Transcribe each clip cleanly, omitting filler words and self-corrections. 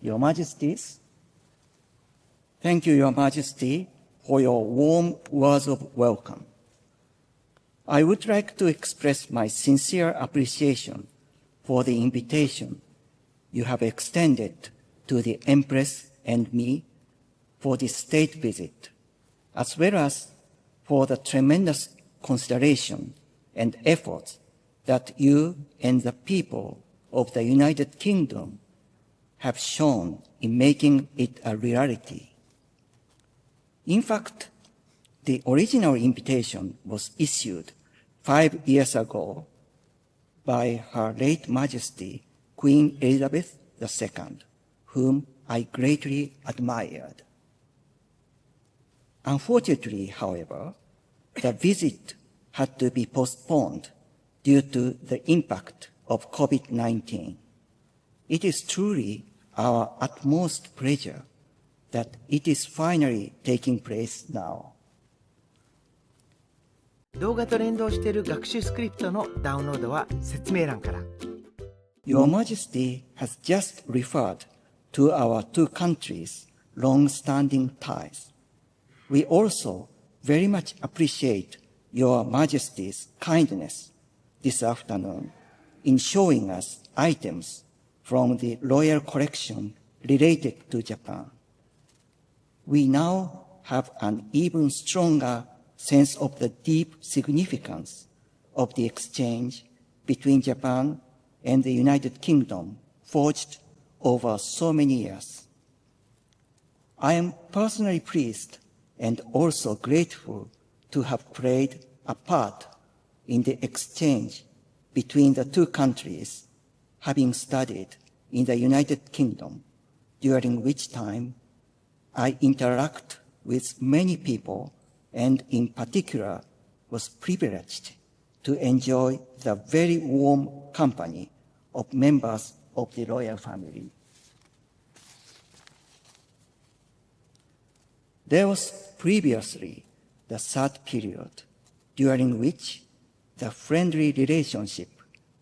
Your Majesties, thank you, Your Majesty, for your warm words of welcome. I would like to express my sincere appreciation for the invitation you have extended to the Empress and me for this state visit, as well as for the tremendous consideration and efforts that you and the people of the United Kingdom have shown in making it a reality. In fact, the original invitation was issued 5 years ago by Her late Majesty Queen Elizabeth II, whom I greatly admired. Unfortunately, however, the visit had to be postponed due to the impact of COVID-19. It is truly our utmost pleasure that it is finally taking place now. 動画と連動している学習スクリプトのダウンロードは説明欄から。Your Majesty has just referred to our two countries' long-standing ties. We also very much appreciate Your Majesty's kindness this afternoon in showing us items from the royal collection related to Japan. We now have an even stronger sense of the deep significance of the exchange between Japan and the United Kingdom forged over so many years. I am personally pleased and also grateful to have played a part in the exchange between the two countries, having studied in the United Kingdom, during which time I interact with many people and in particular was privileged to enjoy the very warm company of members of the royal family. There was previously the sad period during which the friendly relationship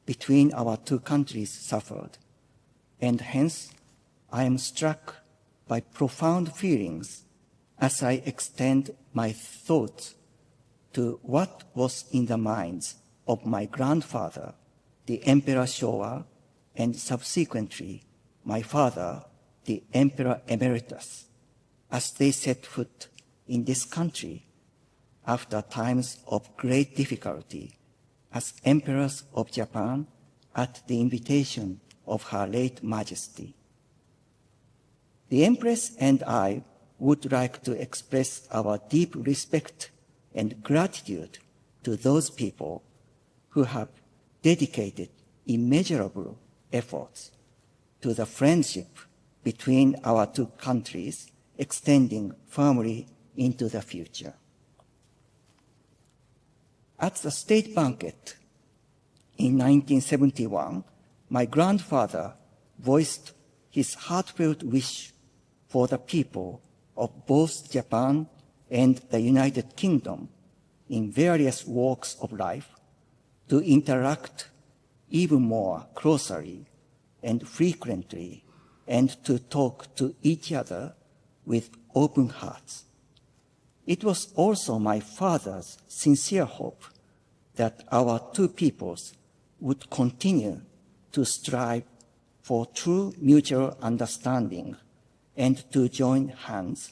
between our two countries suffered, and hence I am struck by profound feelings as I extend my thoughts to what was in the minds of my grandfather, the Emperor Showa, and subsequently my father, the Emperor Emeritus, as they set foot in this country after times of great difficulty as emperors of Japan at the invitation of Her late Majesty. The Empress and I would like to express our deep respect and gratitude to those people who have dedicated immeasurable efforts to the friendship between our two countries extending firmly into the future. At the state banquet in 1971, my grandfather voiced his heartfelt wish for the people of both Japan and the United Kingdom in various walks of life to interact even more closely and frequently and to talk to each other with open hearts. It was also my father's sincere hope that our two peoples would continue to strive for true mutual understanding and to join hands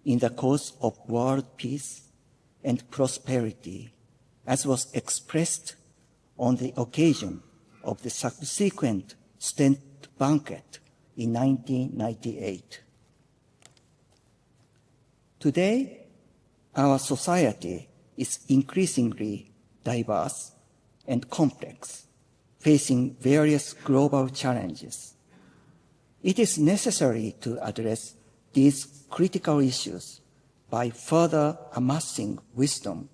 in the cause of world peace and prosperity, as was expressed on the occasion of the subsequent state banquet in 1998. Today, our society is increasingly diverse and complex, facing various global challenges. It is necessary to address these critical issues by further amassing wisdom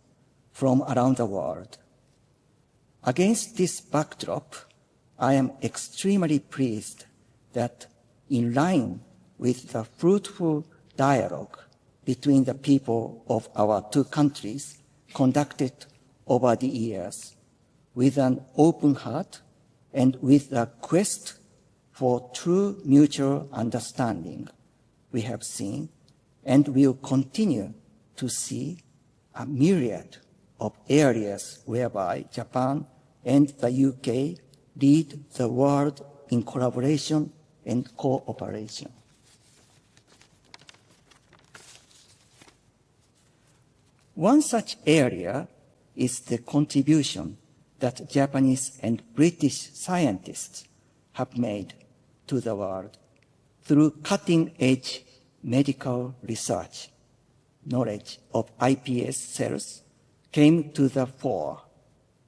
from around the world. Against this backdrop, I am extremely pleased that, in line with the fruitful dialogue between the people of our two countries conducted over the years, with an open heart and with a quest for true mutual understanding, we have seen and will continue to see a myriad of areas whereby Japan and the UK lead the world in collaboration and cooperation. One such area is the contribution that Japanese and British scientists have made to the world through cutting-edge medical research. Knowledge of iPS cells came to the fore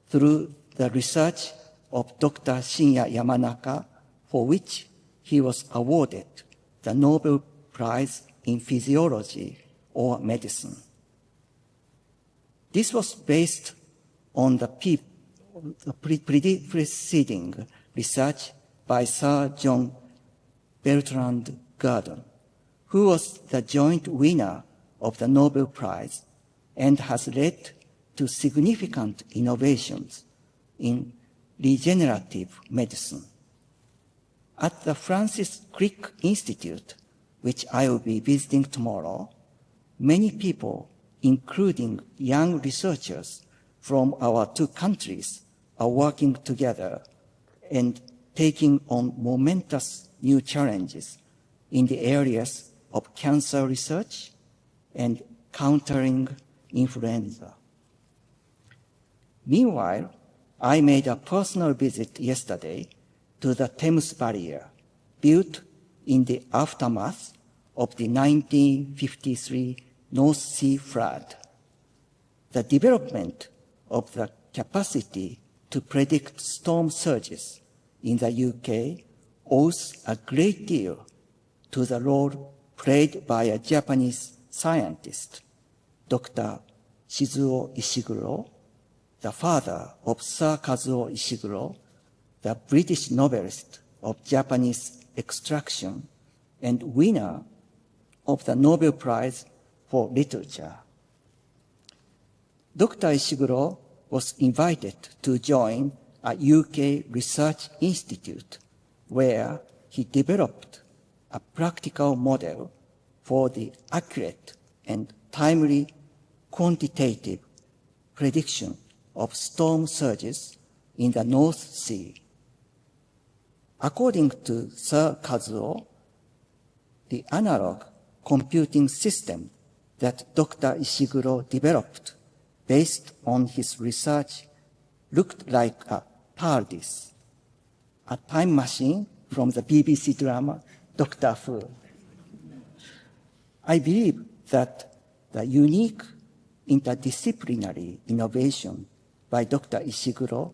through the research of Dr. Shinya Yamanaka, for which he was awarded the Nobel Prize in Physiology or Medicine. This was based on the preceding research by Sir John Bertrand Gurdon, who was the joint winner of the Nobel Prize and has led to significant innovations in regenerative medicine. At the Francis Crick Institute, which I will be visiting tomorrow, many people, including young researchers from our two countries, are working together and taking on momentous new challenges in the areas of cancer research and countering influenza. Meanwhile, I made a personal visit yesterday to the Thames Barrier, built in the aftermath of the 1953 North Sea flood. The development of the capacity to predict storm surges in the UK owes a great deal to the role played by a Japanese scientist, Dr. Shizuo Ishiguro, the father of Sir Kazuo Ishiguro, the British novelist of Japanese extraction and winner of the Nobel Prize for Literature. Dr. Ishiguro was invited to join a UK research institute where he developed a practical model for the accurate and timely quantitative prediction of storm surges in the North Sea. According to Sir Kazuo, the analog computing system that Dr. Ishiguro developed based on his research looked like a TARDIS, a time machine from the BBC drama Doctor Who. I believe that the unique interdisciplinary innovation by Dr. Ishiguro,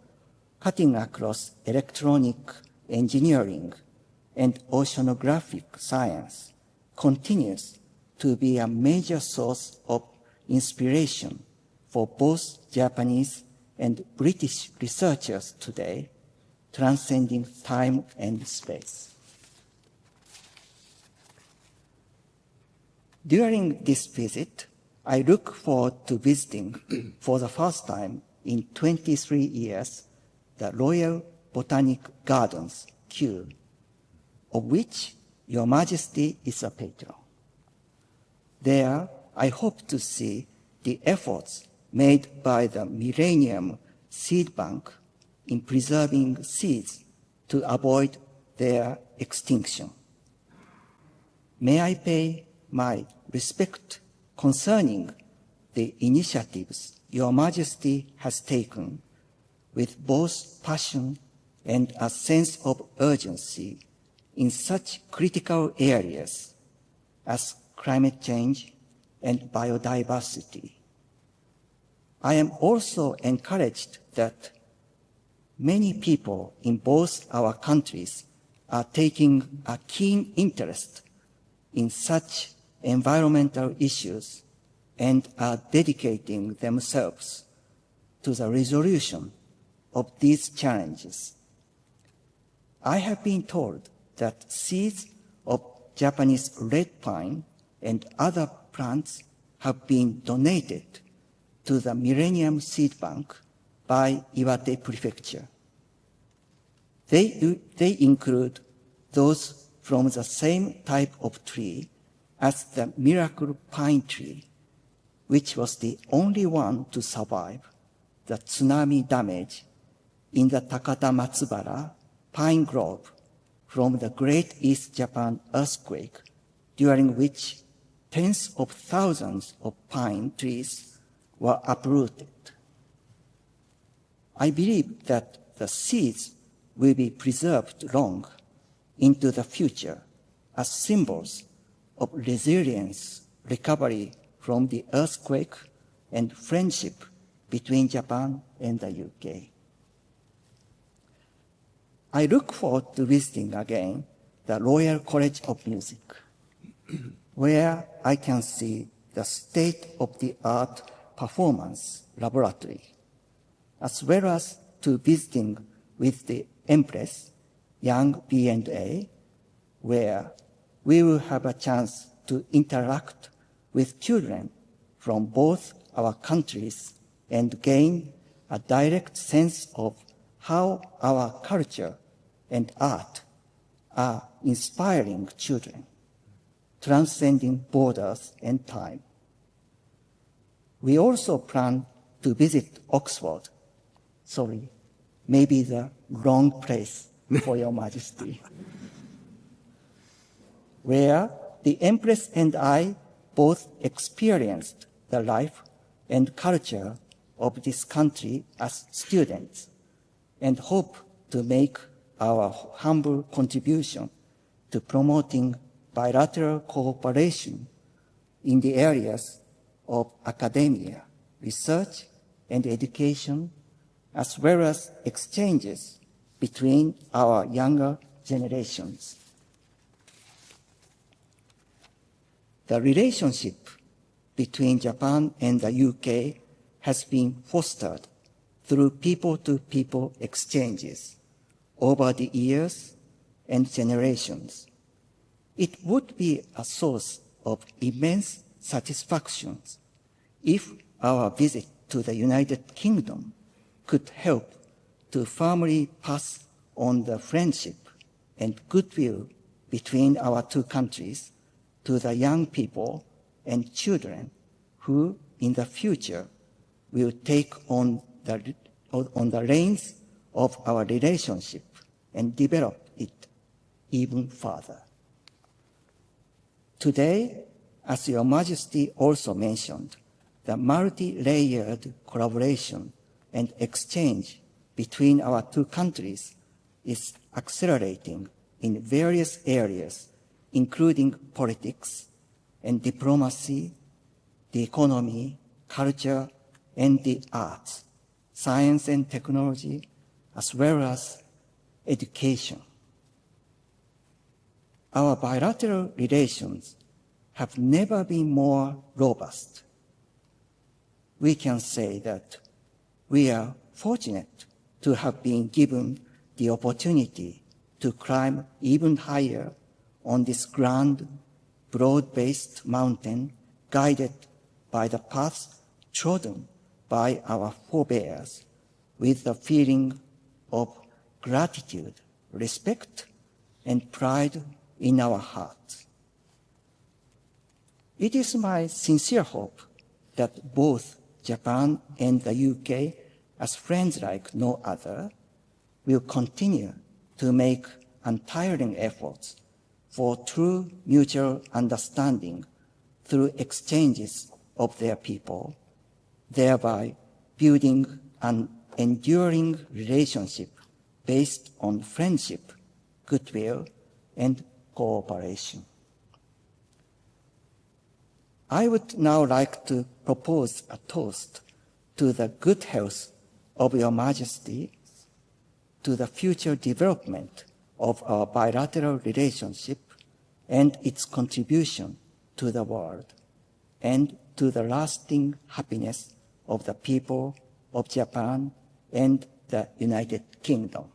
cutting across electronic engineering and oceanographic science, continues to be a major source of inspiration for both Japanese and British researchers today, transcending time and space. During this visit, I look forward to visiting for the first time in 23 years the Royal Botanic Gardens, Kew, of which Your Majesty is a patron. There, I hope to see the efforts made by the Millennium Seed Bank in preserving seeds to avoid their extinction. May I pay my respect concerning the initiatives Your Majesty has taken with both passion and a sense of urgency in such critical areas as climate change and biodiversity. I am also encouraged that many people in both our countries are taking a keen interest in such environmental issues and are dedicating themselves to the resolution of these challenges. I have been told that seeds of Japanese red pine and other plants have been donated to the Millennium Seed Bank by Iwate Prefecture. They include those from the same type of tree as the miracle pine tree, which was the only one to survive the tsunami damage in the Takata Matsubara pine grove from the Great East Japan earthquake, during which tens of thousands of pine trees were uprooted. I believe that the seeds will be preserved long into the future as symbols of resilience, recovery from the earthquake, and friendship between Japan and the UK. I look forward to visiting again the Royal College of Music, where I can see the state-of-the-art performance laboratory, as well as to visiting with the Empress, Young B&A, where we will have a chance to interact with children from both our countries and gain a direct sense of how our culture and art are inspiring children, transcending borders and time. We also plan to visit Oxford. Sorry, maybe the wrong place for Your Majesty. Where the Empress and I both experienced the life and culture of this country as students, and hope to make our humble contribution to promoting bilateral cooperation in the areas of academia, research, and education, as well as exchanges between our younger generations. The relationship between Japan and the UK has been fostered through people-to-people exchanges over the years and generations. It would be a source of immense satisfaction if our visit to the United Kingdom could help to firmly pass on the friendship and goodwill between our two countries to the young people and children who, in the future, will take on the reins of our relationship and develop it even further. Today, as Your Majesty also mentioned, the multi-layered collaboration and exchange between our two countries is accelerating in various areas, including politics and diplomacy, the economy, culture, and the arts, science and technology, as well as education. Our bilateral relations have never been more robust. We can say that we are fortunate to have been given the opportunity to climb even higher on this grand, broad-based mountain guided by the paths trodden by our forebears, with a feeling of gratitude, respect, and pride in our hearts. It is my sincere hope that both Japan and the UK, as friends like no other, will continue to make untiring efforts for true mutual understanding through exchanges of their people, thereby building an enduring relationship based on friendship, goodwill, and cooperation. I would now like to propose a toast to the good health of Your Majesty, to the future development of our bilateral relationship and its contribution to the world, and to the lasting happiness of the people of Japan and the United Kingdom.